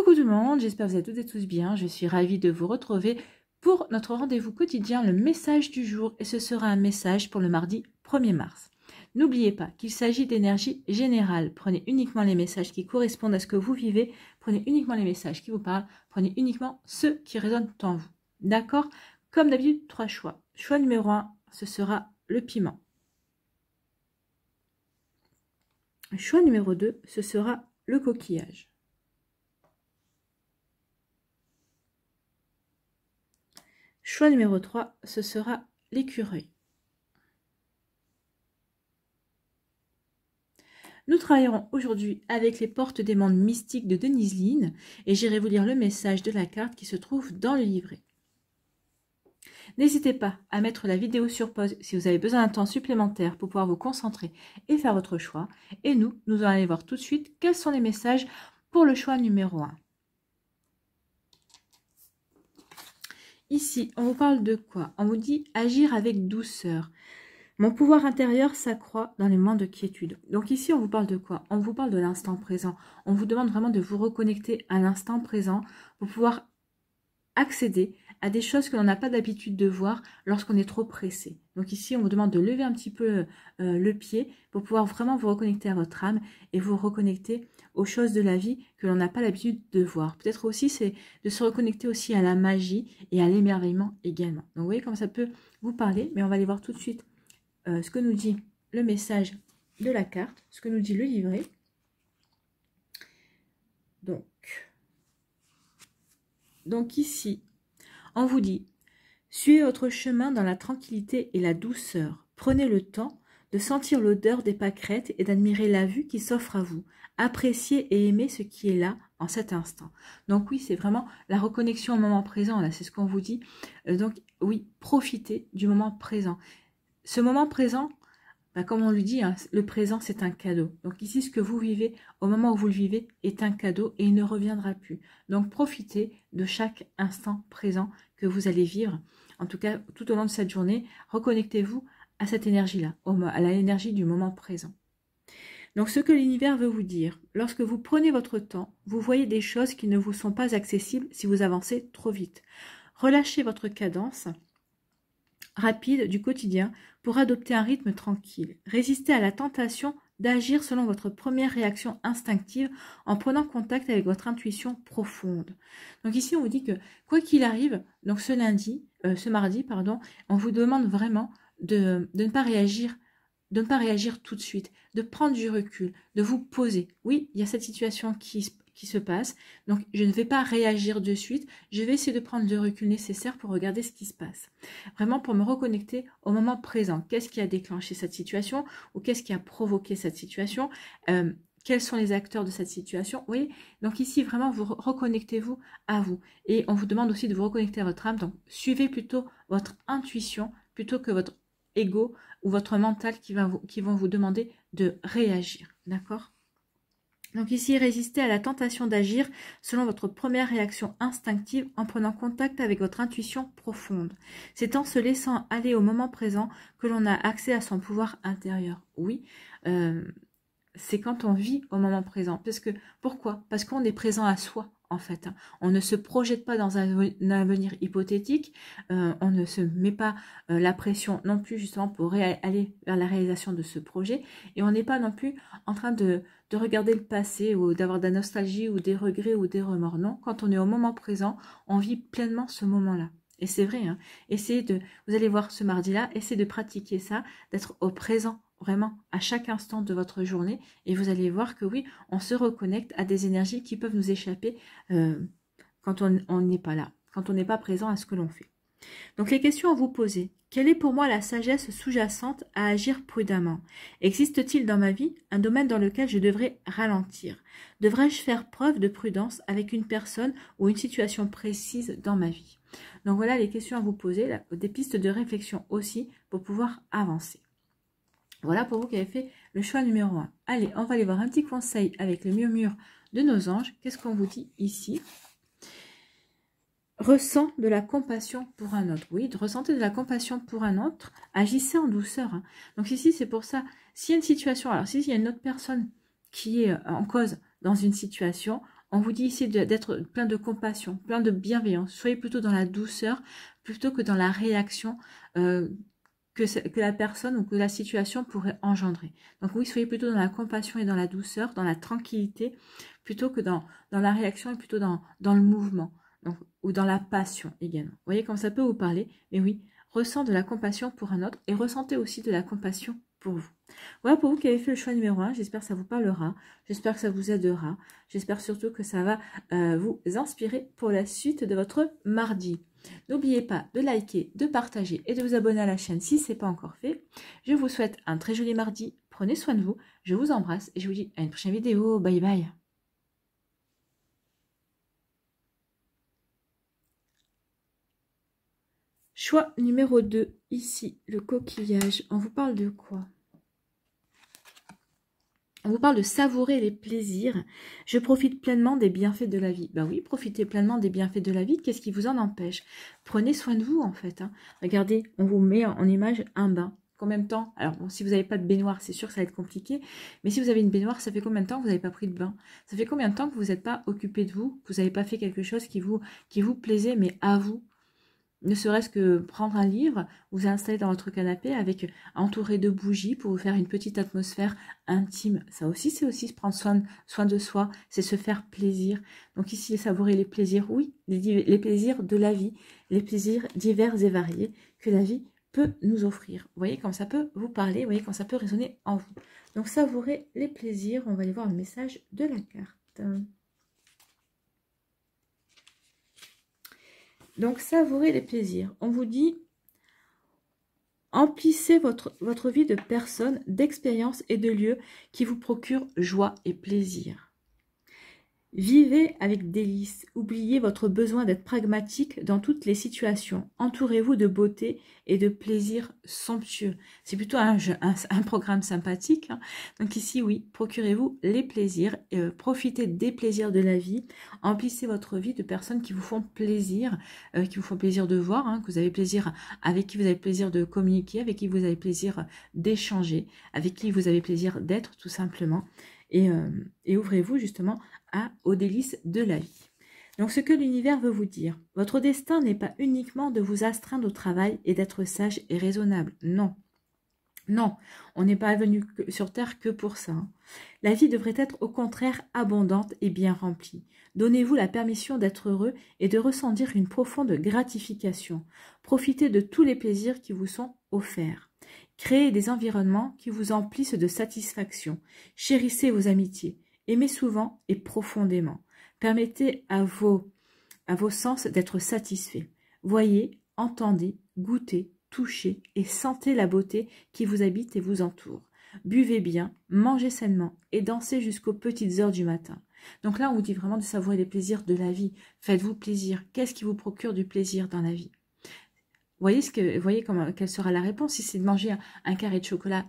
Coucou tout le monde, j'espère que vous allez toutes et tous bien. Je suis ravie de vous retrouver pour notre rendez-vous quotidien, le message du jour. Et ce sera un message pour le mardi 1er mars. N'oubliez pas qu'il s'agit d'énergie générale. Prenez uniquement les messages qui correspondent à ce que vous vivez. Prenez uniquement les messages qui vous parlent. Prenez uniquement ceux qui résonnent en vous. D'accord? Comme d'habitude, 3 choix. Choix numéro 1, ce sera le piment. Choix numéro 2, ce sera le coquillage. Choix numéro 3, ce sera l'écureuil. Nous travaillerons aujourd'hui avec les portes des mondes mystiques de Denise Linn et j'irai vous lire le message de la carte qui se trouve dans le livret. N'hésitez pas à mettre la vidéo sur pause si vous avez besoin d'un temps supplémentaire pour pouvoir vous concentrer et faire votre choix. Et nous allons aller voir tout de suite quels sont les messages pour le choix numéro 1. Ici, on vous parle de quoi? On vous dit agir avec douceur. Mon pouvoir intérieur s'accroît dans les moments de quiétude. Donc ici, on vous parle de quoi? On vous parle de l'instant présent. On vous demande vraiment de vous reconnecter à l'instant présent pour pouvoir accéder à des choses que l'on n'a pas d'habitude de voir lorsqu'on est trop pressé. Donc ici, on vous demande de lever un petit peu le pied pour pouvoir vraiment vous reconnecter à votre âme et vous reconnecter aux choses de la vie que l'on n'a pas l'habitude de voir. Peut-être aussi, c'est de se reconnecter aussi à la magie et à l'émerveillement également. Donc vous voyez comme ça peut vous parler, mais on va aller voir tout de suite ce que nous dit le message de la carte, ce que nous dit le livret. Donc ici, on vous dit, suivez votre chemin dans la tranquillité et la douceur. Prenez le temps de sentir l'odeur des pâquerettes et d'admirer la vue qui s'offre à vous. Appréciez et aimez ce qui est là en cet instant. Donc oui, c'est vraiment la reconnexion au moment présent, là, c'est ce qu'on vous dit. Donc oui, profitez du moment présent. Ce moment présent, comme on lui dit, hein, le présent c'est un cadeau. Donc ici, ce que vous vivez, au moment où vous le vivez, est un cadeau et il ne reviendra plus. Donc profitez de chaque instant présent que vous allez vivre. En tout cas, tout au long de cette journée, reconnectez-vous à cette énergie-là, à l'énergie du moment présent. Donc ce que l'univers veut vous dire, lorsque vous prenez votre temps, vous voyez des choses qui ne vous sont pas accessibles si vous avancez trop vite. Relâchez votre cadence rapide du quotidien pour adopter un rythme tranquille. Résistez à la tentation d'agir selon votre première réaction instinctive en prenant contact avec votre intuition profonde. Donc ici, on vous dit que quoi qu'il arrive, donc ce mardi, on vous demande vraiment de ne pas réagir tout de suite, de prendre du recul, de vous poser. Oui, il y a cette situation qui se passe, donc je ne vais pas réagir de suite, je vais essayer de prendre le recul nécessaire pour regarder ce qui se passe. Vraiment pour me reconnecter au moment présent. Qu'est-ce qui a déclenché cette situation ou qu'est-ce qui a provoqué cette situation? Quels sont les acteurs de cette situation? Oui, donc ici vraiment vous reconnectez-vous à vous et on vous demande aussi de vous reconnecter à votre âme, donc suivez plutôt votre intuition plutôt que votre ego ou votre mental qui vont vous demander de réagir, d'accord? Donc ici, résistez à la tentation d'agir selon votre première réaction instinctive en prenant contact avec votre intuition profonde. C'est en se laissant aller au moment présent que l'on a accès à son pouvoir intérieur. Oui, c'est quand on vit au moment présent. Pourquoi? Parce qu'on est présent à soi. En fait, on ne se projette pas dans un avenir hypothétique, on ne se met pas la pression non plus justement pour aller vers la réalisation de ce projet et on n'est pas non plus en train de regarder le passé ou d'avoir de la nostalgie ou des regrets ou des remords. Non, quand on est au moment présent, on vit pleinement ce moment-là. Et c'est vrai, hein, vous allez voir ce mardi-là, essayez de pratiquer ça, d'être au présent vraiment à chaque instant de votre journée et vous allez voir que oui, on se reconnecte à des énergies qui peuvent nous échapper quand on n'est pas là, quand on n'est pas présent à ce que l'on fait. Donc les questions à vous poser. Quelle est pour moi la sagesse sous-jacente à agir prudemment? Existe-t-il dans ma vie un domaine dans lequel je devrais ralentir? Devrais-je faire preuve de prudence avec une personne ou une situation précise dans ma vie? Donc voilà les questions à vous poser, des pistes de réflexion aussi pour pouvoir avancer. Voilà pour vous qui avez fait le choix numéro 1. Allez, on va aller voir un petit conseil avec le murmure de nos anges. Qu'est-ce qu'on vous dit ici? Ressent de la compassion pour un autre. Oui, ressentez de la compassion pour un autre. Agissez en douceur. Hein. Donc ici, c'est pour ça. S'il y a une situation, alors s'il y a une autre personne qui est en cause dans une situation, On vous dit ici d'être plein de compassion, plein de bienveillance. Soyez plutôt dans la douceur plutôt que dans la réaction que la personne ou que la situation pourrait engendrer. Donc oui, soyez plutôt dans la compassion et dans la douceur, dans la tranquillité, plutôt que dans la réaction et plutôt dans le mouvement, donc, ou dans la passion également. Vous voyez comme ça peut vous parler, mais oui, ressent de la compassion pour un autre et ressentez aussi de la compassion pour vous. Voilà pour vous qui avez fait le choix numéro 1, j'espère que ça vous parlera, j'espère que ça vous aidera, j'espère surtout que ça va vous inspirer pour la suite de votre mardi. N'oubliez pas de liker, de partager et de vous abonner à la chaîne si ce n'est pas encore fait. Je vous souhaite un très joli mardi, prenez soin de vous, je vous embrasse et je vous dis à une prochaine vidéo, bye bye. Choix numéro 2, ici, le coquillage. On vous parle de quoi? On vous parle de savourer les plaisirs. Je profite pleinement des bienfaits de la vie. Ben oui, profitez pleinement des bienfaits de la vie. Qu'est-ce qui vous en empêche? Prenez soin de vous, en fait. Hein. Regardez, on vous met en image un bain. Combien de temps? Alors, bon, si vous n'avez pas de baignoire, c'est sûr que ça va être compliqué. Mais si vous avez une baignoire, ça fait combien de temps que vous n'avez pas pris de bain? Ça fait combien de temps que vous n'êtes pas occupé de vous? Que vous n'avez pas fait quelque chose qui vous plaisait, mais à vous? Ne serait-ce que prendre un livre, vous installer dans votre canapé avec entouré de bougies pour vous faire une petite atmosphère intime. Ça aussi, c'est aussi prendre soin de soi, c'est se faire plaisir. Donc ici, savourer les plaisirs, oui, les plaisirs de la vie, les plaisirs divers et variés que la vie peut nous offrir. Vous voyez comme ça peut vous parler, vous voyez comme ça peut résonner en vous. Donc savourer les plaisirs, on va aller voir le message de la carte. Donc, savourez les plaisirs. On vous dit, emplissez votre vie de personnes, d'expériences et de lieux qui vous procurent joie et plaisir. Vivez avec délice. Oubliez votre besoin d'être pragmatique dans toutes les situations. Entourez-vous de beauté et de plaisir somptueux. C'est plutôt un programme sympathique. Hein. Donc ici, oui, procurez-vous les plaisirs. Profitez des plaisirs de la vie. Emplissez votre vie de personnes qui vous font plaisir de voir, hein, que vous avez plaisir, avec qui vous avez plaisir de communiquer, avec qui vous avez plaisir d'échanger, avec qui vous avez plaisir d'être tout simplement. Et ouvrez-vous justement aux délices de la vie. Donc ce que l'univers veut vous dire, votre destin n'est pas uniquement de vous astreindre au travail et d'être sage et raisonnable. Non, non, on n'est pas venu sur Terre que pour ça. Hein. La vie devrait être au contraire abondante et bien remplie. Donnez-vous la permission d'être heureux et de ressentir une profonde gratification. Profitez de tous les plaisirs qui vous sont offerts. Créez des environnements qui vous emplissent de satisfaction. Chérissez vos amitiés. Aimez souvent et profondément. Permettez à vos sens d'être satisfaits. Voyez, entendez, goûtez, touchez et sentez la beauté qui vous habite et vous entoure. Buvez bien, mangez sainement et dansez jusqu'aux petites heures du matin. Donc là, on vous dit vraiment de savourer les plaisirs de la vie. Faites-vous plaisir. Qu'est-ce qui vous procure du plaisir dans la vie? Voyez quelle sera la réponse. Si c'est de manger un carré de chocolat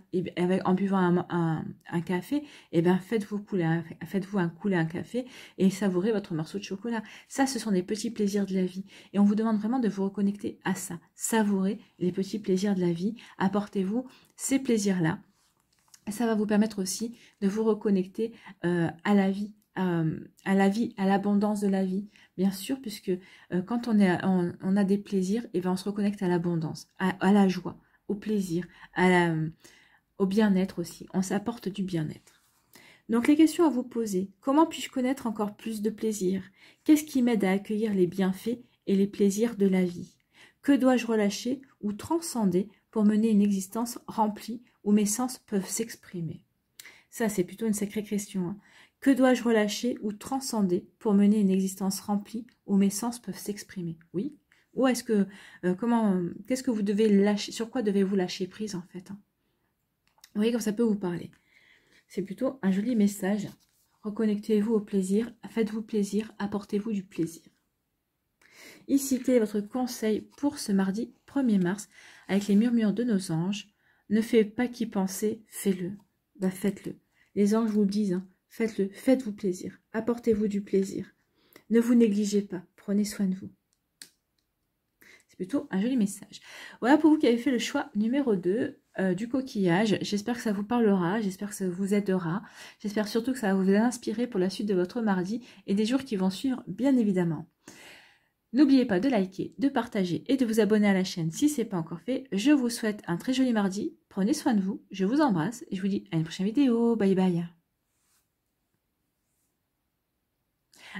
en buvant un café, eh bien faites-vous couler un café et savourez votre morceau de chocolat. Ça, ce sont des petits plaisirs de la vie. Et on vous demande vraiment de vous reconnecter à ça. Savourez les petits plaisirs de la vie. Apportez-vous ces plaisirs-là. Et ça va vous permettre aussi de vous reconnecter à la vie, à l'abondance de la vie, bien sûr, puisque quand on a des plaisirs, et ben on se reconnecte à l'abondance, à la joie, au plaisir, au bien-être aussi. On s'apporte du bien-être. Donc les questions à vous poser. Comment puis-je connaître encore plus de plaisir? Qu'est-ce qui m'aide à accueillir les bienfaits et les plaisirs de la vie? Que dois-je relâcher ou transcender pour mener une existence remplie où mes sens peuvent s'exprimer? Ça, c'est plutôt une sacrée question. Hein. Que dois-je relâcher ou transcender pour mener une existence remplie où mes sens peuvent s'exprimer? Oui. Ou est-ce que, qu'est-ce que vous devez lâcher, sur quoi devez-vous lâcher prise en fait? Hein? Vous voyez comme ça peut vous parler. C'est plutôt un joli message. Reconnectez-vous au plaisir, faites-vous plaisir, apportez-vous du plaisir. Ici, quel est votre conseil pour ce mardi 1er mars avec les murmures de nos anges? Ne faites pas qu'y penser, fais-le. Bah, faites-le. Les anges vous le disent, hein, faites-le, faites-vous plaisir, apportez-vous du plaisir. Ne vous négligez pas, prenez soin de vous. plutôt un joli message. Voilà pour vous qui avez fait le choix numéro 2 du coquillage. J'espère que ça vous parlera, j'espère que ça vous aidera. J'espère surtout que ça va vous inspirer pour la suite de votre mardi et des jours qui vont suivre, bien évidemment. N'oubliez pas de liker, de partager et de vous abonner à la chaîne si ce n'est pas encore fait. Je vous souhaite un très joli mardi. Prenez soin de vous, je vous embrasse et je vous dis à une prochaine vidéo. Bye bye.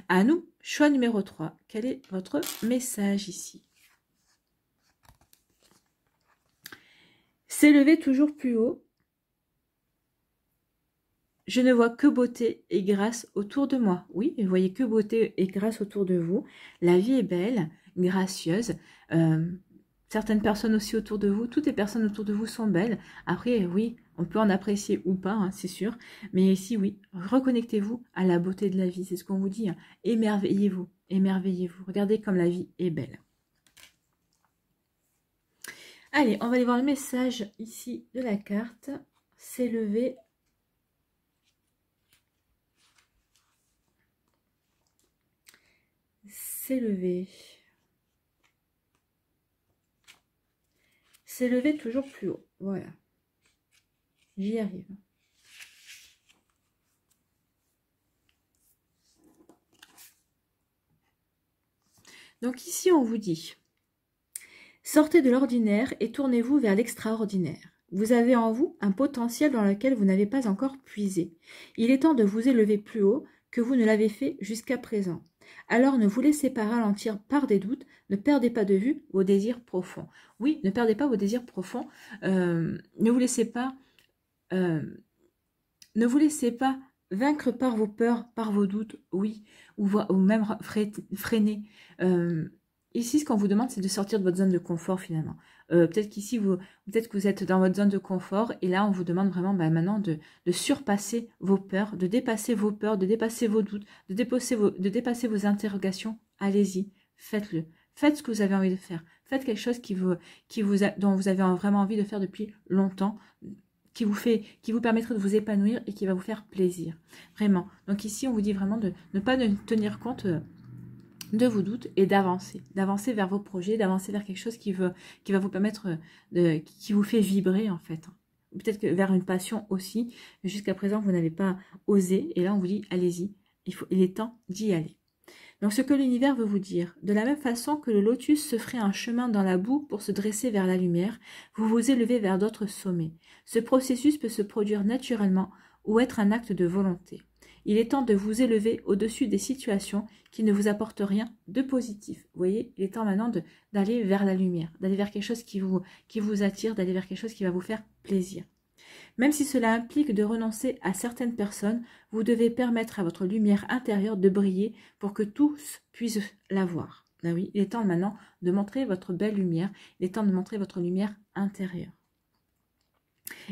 À nous, choix numéro 3. Quel est votre message ici? S'élever toujours plus haut. Je ne vois que beauté et grâce autour de moi. Oui, vous voyez que beauté et grâce autour de vous. La vie est belle, gracieuse. Certaines personnes aussi autour de vous, toutes les personnes autour de vous sont belles. Après, oui, on peut en apprécier ou pas, hein, c'est sûr. Mais ici, oui, reconnectez-vous à la beauté de la vie. C'est ce qu'on vous dit. Hein. Émerveillez-vous, émerveillez-vous. Regardez comme la vie est belle. Allez, on va aller voir le message ici de la carte. S'élever. S'élever. S'élever toujours plus haut. Voilà. J'y arrive. Donc ici, on vous dit, sortez de l'ordinaire et tournez-vous vers l'extraordinaire. Vous avez en vous un potentiel dans lequel vous n'avez pas encore puisé. Il est temps de vous élever plus haut que vous ne l'avez fait jusqu'à présent. Alors ne vous laissez pas ralentir par des doutes, ne perdez pas de vue vos désirs profonds. Oui, ne perdez pas vos désirs profonds, ne vous laissez pas vaincre par vos peurs, par vos doutes, oui, ou même freiner. Ici, ce qu'on vous demande, c'est de sortir de votre zone de confort finalement. Peut-être qu'ici, peut-être que vous êtes dans votre zone de confort et là, on vous demande vraiment maintenant de surpasser vos peurs, de dépasser vos peurs, de dépasser vos doutes, de dépasser vos interrogations. Allez-y, faites-le. Faites ce que vous avez envie de faire. Faites quelque chose dont vous avez vraiment envie de faire depuis longtemps, qui vous permettrait de vous épanouir et qui va vous faire plaisir. Vraiment. Donc ici, on vous dit vraiment de ne pas tenir compte de vos doutes et d'avancer vers vos projets, d'avancer vers quelque chose qui va vous permettre qui vous fait vibrer en fait. Peut-être que vers une passion aussi, jusqu'à présent vous n'avez pas osé et là on vous dit allez-y, il est temps d'y aller. Donc ce que l'univers veut vous dire, de la même façon que le lotus se ferait un chemin dans la boue pour se dresser vers la lumière, vous vous élevez vers d'autres sommets. Ce processus peut se produire naturellement ou être un acte de volonté. Il est temps de vous élever au-dessus des situations qui ne vous apportent rien de positif. Vous voyez, il est temps maintenant d'aller vers la lumière, d'aller vers quelque chose qui vous attire, d'aller vers quelque chose qui va vous faire plaisir. Même si cela implique de renoncer à certaines personnes, vous devez permettre à votre lumière intérieure de briller pour que tous puissent la voir. Ben oui, il est temps maintenant de montrer votre belle lumière, il est temps de montrer votre lumière intérieure.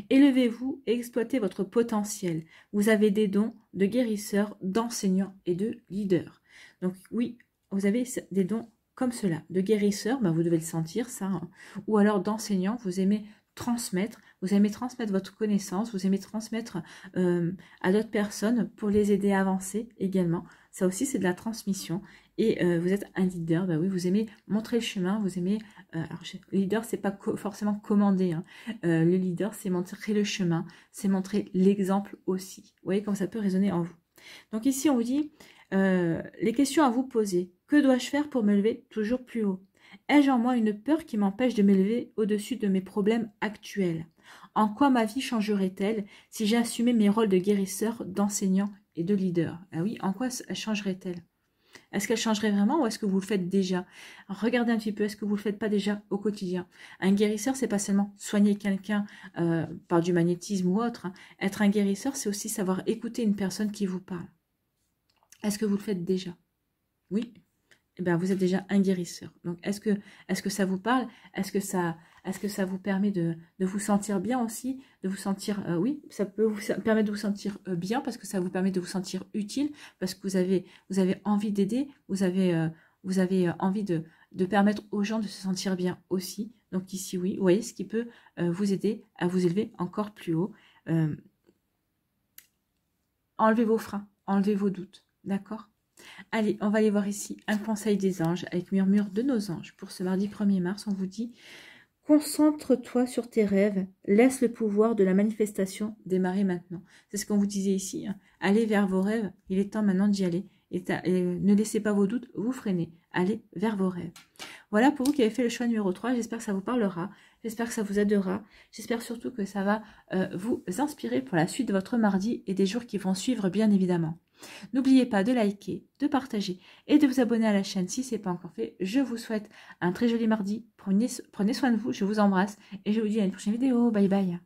Élevez-vous et exploitez votre potentiel. Vous avez des dons de guérisseur, d'enseignant et de leader. Donc oui, vous avez des dons comme cela. De guérisseur, ben vous devez le sentir ça. Hein. Ou alors d'enseignant, vous aimez transmettre votre connaissance, vous aimez transmettre à d'autres personnes pour les aider à avancer également. Ça aussi, c'est de la transmission. Et vous êtes un leader, bah oui, vous aimez montrer le chemin, vous aimez... alors, le leader, c'est pas forcément commander. Hein. Le leader, c'est montrer le chemin, c'est montrer l'exemple aussi. Vous voyez comment ça peut résonner en vous. Donc ici, on vous dit, les questions à vous poser. Que dois-je faire pour me lever toujours plus haut? Ai-je en moi une peur qui m'empêche de m'élever au-dessus de mes problèmes actuels? En quoi ma vie changerait-elle si j'assumais mes rôles de guérisseur, d'enseignant et de leader? Ah oui, en quoi changerait-elle? Est-ce qu'elle changerait vraiment ou est-ce que vous le faites déjà? Regardez un petit peu, est-ce que vous le faites pas déjà au quotidien? Un guérisseur, c'est pas seulement soigner quelqu'un par du magnétisme ou autre. Hein. Être un guérisseur, c'est aussi savoir écouter une personne qui vous parle. Est-ce que vous le faites déjà? Oui. Eh bien, vous êtes déjà un guérisseur. Donc, est-ce que ça vous parle? Est-ce que ça vous permet de vous sentir bien aussi? De vous sentir, oui, ça peut vous permettre de vous sentir bien parce que ça vous permet de vous sentir utile, parce que vous avez envie d'aider, vous avez envie de permettre aux gens de se sentir bien aussi. Donc ici, oui, vous voyez ce qui peut vous aider à vous élever encore plus haut. Enlevez vos freins, enlevez vos doutes, d'accord? Allez, on va aller voir ici un conseil des anges avec murmure de nos anges. Pour ce mardi 1er mars, on vous dit: concentre-toi sur tes rêves, laisse le pouvoir de la manifestation démarrer maintenant. C'est ce qu'on vous disait ici. Hein. Allez vers vos rêves, il est temps maintenant d'y aller. Et ne laissez pas vos doutes vous freiner. Allez vers vos rêves. Voilà pour vous qui avez fait le choix numéro 3. J'espère que ça vous parlera. J'espère que ça vous aidera. J'espère surtout que ça va vous inspirer pour la suite de votre mardi et des jours qui vont suivre, bien évidemment. N'oubliez pas de liker, de partager et de vous abonner à la chaîne si ce n'est pas encore fait. Je vous souhaite un très joli mardi. Prenez soin de vous. Je vous embrasse et je vous dis à une prochaine vidéo. Bye bye.